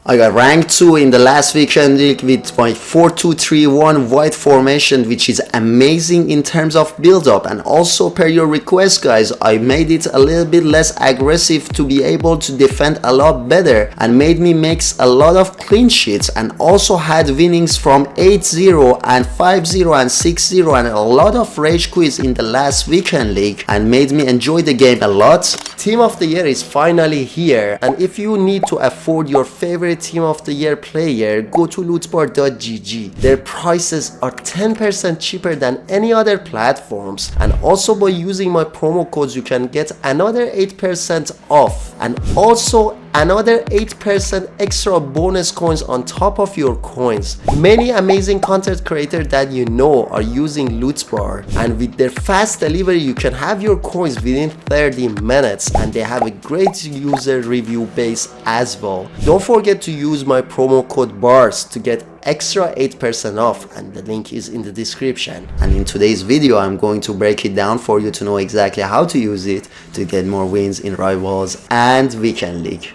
I got rank 2 in the last weekend league with my 4-2-3-1 white formation, which is amazing in terms of build up, and also per your request guys, I made it a little bit less aggressive to be able to defend a lot better, and made me mix a lot of clean sheets, and also had winnings from 8-0 and 5-0 and 6-0 and a lot of rage quits in the last weekend league, and made me enjoy the game a lot. Team of the year is finally here, and if you need to afford your favorite Team of the Year player, go to lootbar.gg. Their prices are 10% cheaper than any other platforms, and also by using my promo codes you can get another 8% off, and also another 8% extra bonus coins on top of your coins. Many amazing content creators that you know are using Lootbar, and with their fast delivery you can have your coins within 30 minutes, and they have a great user review base as well. Don't forget to use my promo code BARDS to get extra 8% off, and the link is in the description. And in today's video I'm going to break it down for you to know exactly how to use it to get more wins in Rivals and Weekend League.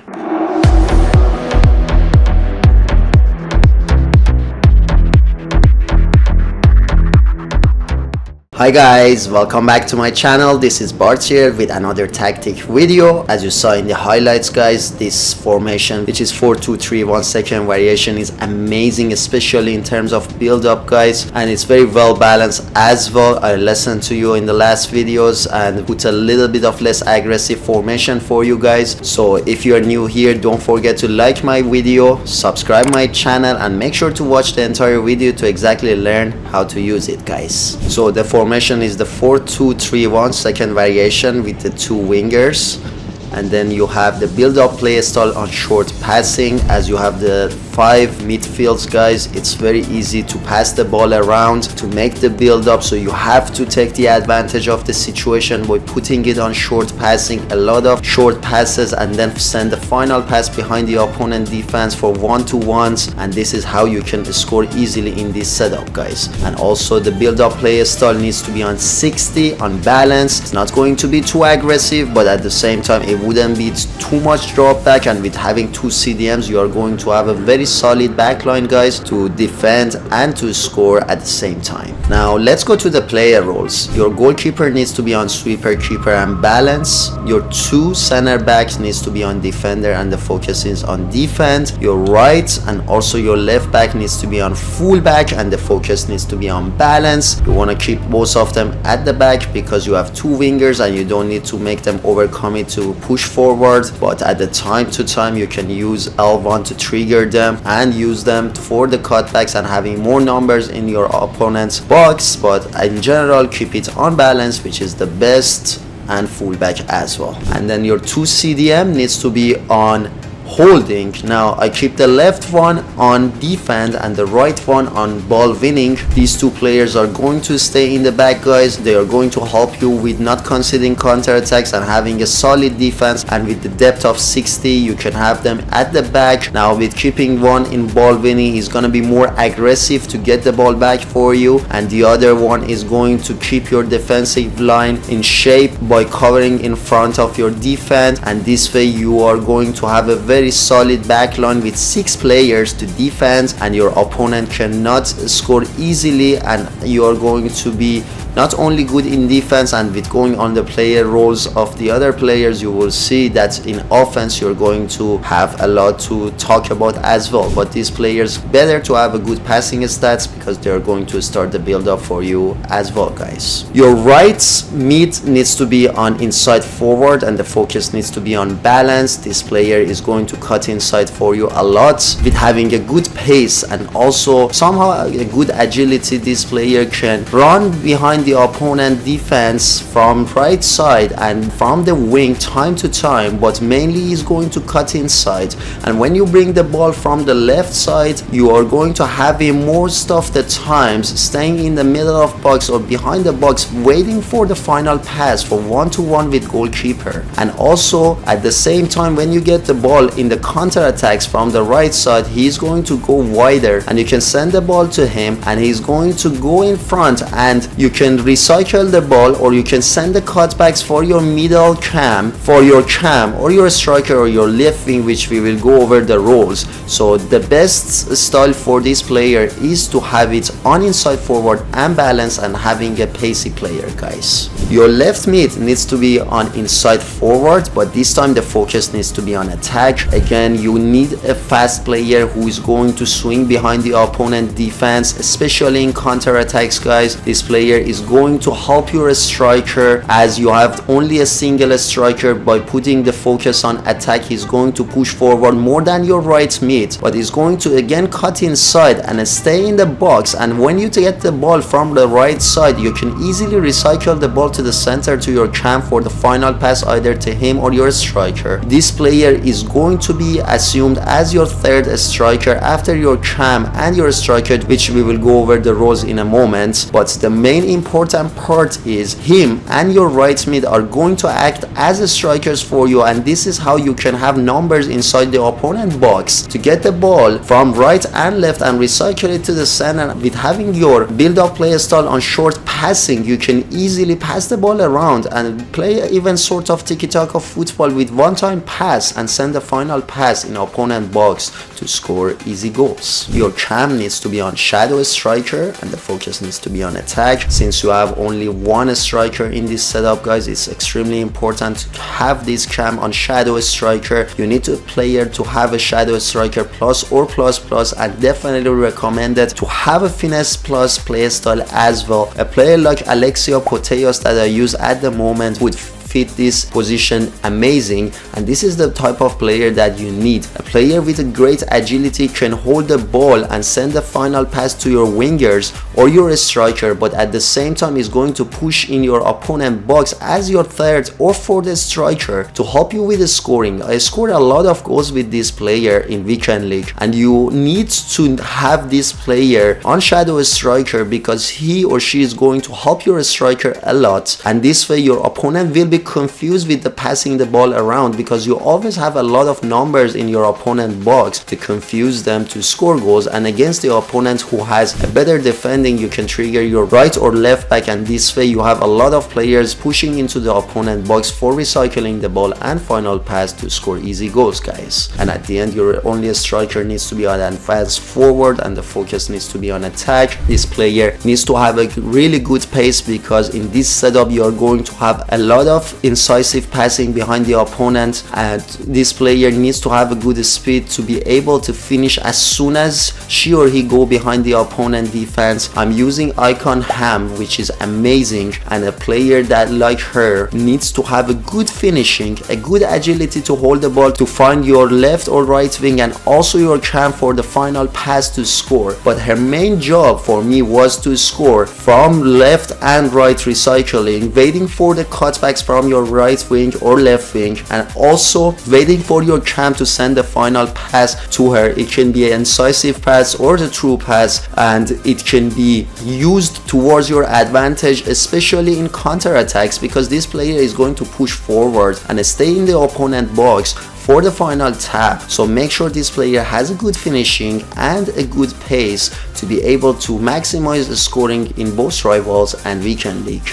Hi guys, welcome back to my channel. This is BARDS here with another tactic video. As you saw in the highlights guys, this formation, which is 4-2-3-1 second variation, is amazing, especially in terms of build up guys, and it's very well balanced as well. I listened to you in the last videos and put a little bit of less aggressive formation for you guys. So if you're new here, don't forget to like my video, subscribe my channel, and make sure to watch the entire video to exactly learn how to use it guys. So the formation is the 4-2-3-1 second variation with the two wingers, and then you have the build up play style on short passing. As you have the 5 midfields guys, it's very easy to pass the ball around to make the build up, so you have to take the advantage of the situation by putting it on short passing, a lot of short passes, and then send the final pass behind the opponent defense for 1-to-1s, and this is how you can score easily in this setup guys. And also the build up play style needs to be on 60 on balance. It's not going to be too aggressive, but at the same time it wouldn't be too much drop back, and with having 2 CDMs you are going to have a very solid backline guys to defend and to score at the same time. Now let's go to the player roles. Your goalkeeper needs to be on sweeper, keeper, and balance. Your 2 center backs needs to be on defender, and the focus is on defense. Your right and also your left back needs to be on full back, and the focus needs to be on balance. You want to keep both of them at the back because you have 2 wingers and you don't need to make them overcome it to push forward, but at the time to time you can use L1 to trigger them and use them for the cutbacks and having more numbers in your opponent's box. But in general keep it on balance, which is the best, and fullback as well. And then your 2 CDM needs to be on holding. Now I keep the left one on defend and the right one on ball winning. These 2 players are going to stay in the back guys. They are going to help you with not conceding counter attacks and having a solid defense, and with the depth of 60 you can have them at the back. Now with keeping one in ball winning, he's going to be more aggressive to get the ball back for you, and the other one is going to keep your defensive line in shape by covering in front of your defense, and this way you are going to have a very solid backline with 6 players to defend, and your opponent cannot score easily, and you are going to be not only good in defense, and with going on the player roles of the other players you will see that in offense you're going to have a lot to talk about as well. But these players better to have a good passing stats because they're going to start the build up for you as well guys. Your right mid needs to be on inside forward, and the focus needs to be on balance. This player is going to cut inside for you a lot with having a good pace and also somehow a good agility. This player can run behind the opponent defense from right side and from the wing time to time, but mainly is going to cut inside. And when you bring the ball from the left side, you are going to have him most of the times staying in the middle of box or behind the box waiting for the final pass for 1-to-1 with goalkeeper. And also at the same time when you get the ball in the counter attacks from the right side, he's going to go wider and you can send the ball to him and he's going to go in front, and you can can recycle the ball, or you can send the cutbacks for your middle cam, for your cam or your striker or your left wing, which we will go over the roles. So the best style for this player is to have it on inside forward and balance and having a pacey player, guys. Your left mid needs to be on inside forward, but this time the focus needs to be on attack. Again, you need a fast player who is going to swing behind the opponent defense, especially in counter attacks, guys. This player is going to help your striker, as you have only a single striker. By putting the focus on attack, he's going to push forward more than your right mid, but he's going to again cut inside and stay in the box. And when you get the ball from the right side, you can easily recycle the ball to the center to your cam for the final pass, either to him or your striker. This player is going to be assumed as your third striker after your cam and your striker, which we will go over the roles in a moment. But the main important part is him and your right mid are going to act as strikers for you, and this is how you can have numbers inside the opponent box to get the ball from right and left and recycle it to the center. With having your build-up play style on short passing, you can easily pass the ball around and play even sort of tiki-taka football with one-time pass and send the final pass in opponent box to score easy goals. Your cam needs to be on shadow striker and the focus needs to be on attack. Since you have only one striker in this setup, guys, it's extremely important to have this cam on shadow striker. You need a player to have a shadow striker plus or plus plus, and definitely recommended to have a finesse plus play style as well. A player like Alexia Putellas that I use at the moment would fit this position amazing, and this is the type of player that you need. A player with a great agility can hold the ball and send the final pass to your wingers or your striker, but at the same time is going to push in your opponent box as your third or fourth striker to help you with the scoring. I scored a lot of goals with this player in weekend league, and you need to have this player on shadow striker because he or she is going to help your striker a lot, and this way your opponent will be confused with the passing the ball around, because you always have a lot of numbers in your opponent box to confuse them to score goals. And against the opponent who has a better defending, you can trigger your right or left back, and this way you have a lot of players pushing into the opponent box for recycling the ball and final pass to score easy goals, guys. And at the end, your only striker needs to be on advance forward and the focus needs to be on attack. This player needs to have a really good pace, because in this setup you are going to have a lot of incisive passing behind the opponent, and this player needs to have a good speed to be able to finish as soon as she or he go behind the opponent defense. I'm using Icon Ham, which is amazing, and a player that like her needs to have a good finishing, a good agility to hold the ball, to find your left or right wing and also your cam for the final pass to score. But her main job for me was to score from left and right recycling, waiting for the cutbacks from your right wing or left wing, and also waiting for your cam to send the final pass to her. It can be an incisive pass or the true pass, and it can be used towards your advantage, especially in counter attacks, because this player is going to push forward and stay in the opponent box for the final tap. So make sure this player has a good finishing and a good pace to be able to maximize the scoring in both rivals and weekend league.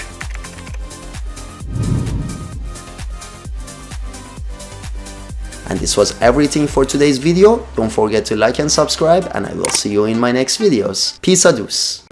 And this was everything for today's video. Don't forget to like and subscribe, and I will see you in my next videos. Peace a deuce.